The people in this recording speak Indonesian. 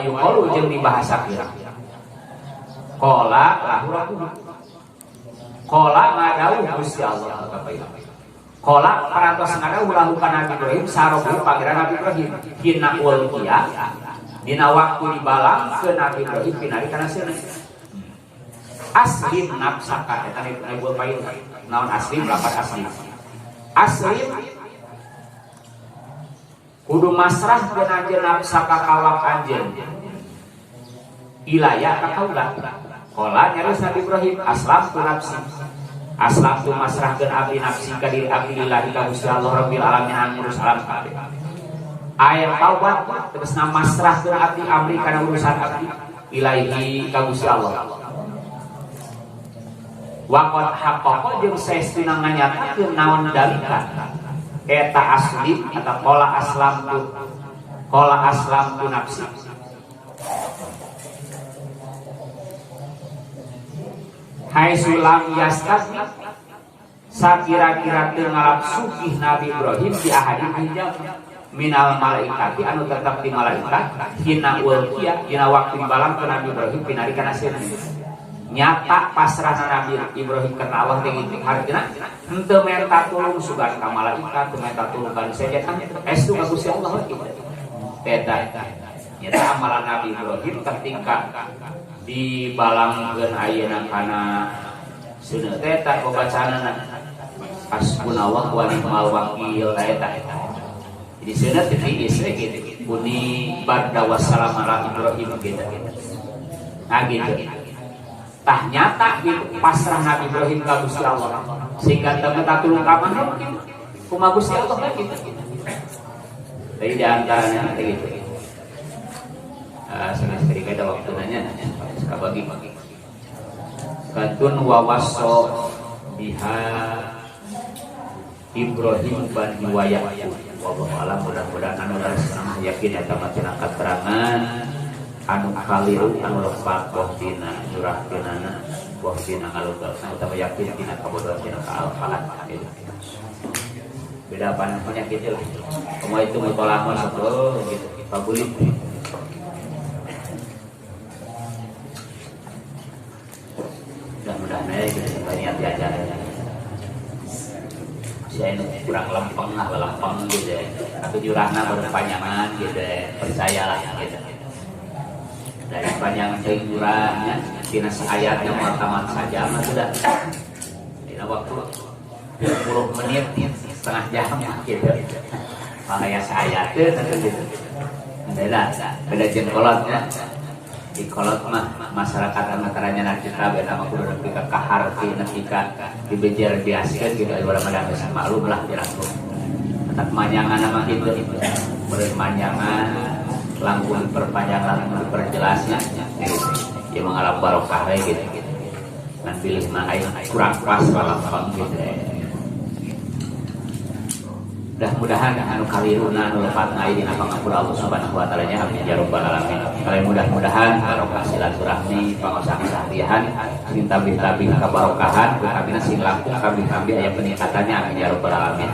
yuqalu jeung dibahasakeun qala lahu rabbuhu qala ngadawuh Gusti Allah qala parantos ngadawuh lahu kana Nabi Ibrahim sarobu pangeran Nabi Ibrahim hina ulqiya dina waktu dibalang ke Nabi Ibrahim pinari kana seuneu aslim nafsaka eta ibu payu naon aslim lapan aslim kudu masrah keun anjeun nafsaka kawak anjeun ilaya ka kaulah qala nyaris Nabi Ibrahim aslam tu nafsi aslam tu masrah keun abdi nafsi ka diri abdi lillahi ka Gusti Allah rabbil alamin anu ngurus alam kabeh ayat taubat tegasna masrah keun abdi amri kana urusan abdi ilaahi ka Gusti Allah waqad haqqaqa jeung saestuna nganyatakeun naon dalika eta asli atau qala aslam tu nafsi hai sulam yastaqi sakira-kira teu ngalapsukih Nabi Ibrahim di ahadin hijab minal malaikati anu tetap di malaikat hina ulqiya dina waktu dibalang ke Nabi Ibrahim pinari kana seuneu nyata pasrah Nabi Ibrahim ke Allah teh itu hartina henteu menta tulung sugan ka malaikat teu menta tulung ka setan estu ka Gusti Allah kitu beda nyata amalan Nabi Ibrahim ketika dibalangkeun ayeuna kana seuneu teh eta bacaanana hasbunallah wa ni'mal wakil eta jadi seuneu teh isre kitu buni barda wassalam ala Ibrahim gitu nah gitu tah nyata gitu pasrah Nabi Ibrahim ka Gusti Allah sehingga teu minta tulung ka mana kumaha Gusti Allah gitu dari di antaranya gitu senastri kada waktu nanya kabagi kantun wawaso biha Ibrahim ban riwayat wallahu alam mudah-mudahan anu rasana yakin eta macana keterangan anu kaliru anu lepat wahtina jurahkeunana wahtina ngalugal utawa yakin tina kabodohan tina kaalfahan beda apa penyakit lah semua itu mutolamos atau gitu pabuli mudah-mudahan aja gitu niat diajarnya saya ini kurang lempeng gitu tapi jurahna berpanjangan gitu percayalah gitu dari panjang jurahnya tina ayatnya mau tamat saja mah sudah tina waktu 20 menit setengah jam gitu makanya ayat itu gitu beda jeung kolotnya di kolot mah masyarakat antaranya nanti kita beda mah kudu nepi ka kaharti nepi ka dibejer biaskeun gitu aya urang mah geus maklum lah dirangkum tak manjangan mah kitu beureun manjangan langkung perpanjangan diperjelasnya ya mengalami barokah gitu dan pilih mah kurang pas lampang gitu mudah-mudahan anu kaliruna anu lepat ngai dina pangapura Allah Subhanahu wa taala nya amin ya rabbal alamin. Kalian mudah-mudahan barokah silaturahmi pangosak kesahrian sing tabih-tabih kabarokahan kabina sing langkung kabih-kabih aya peningkatannya amin ya rabbal alamin.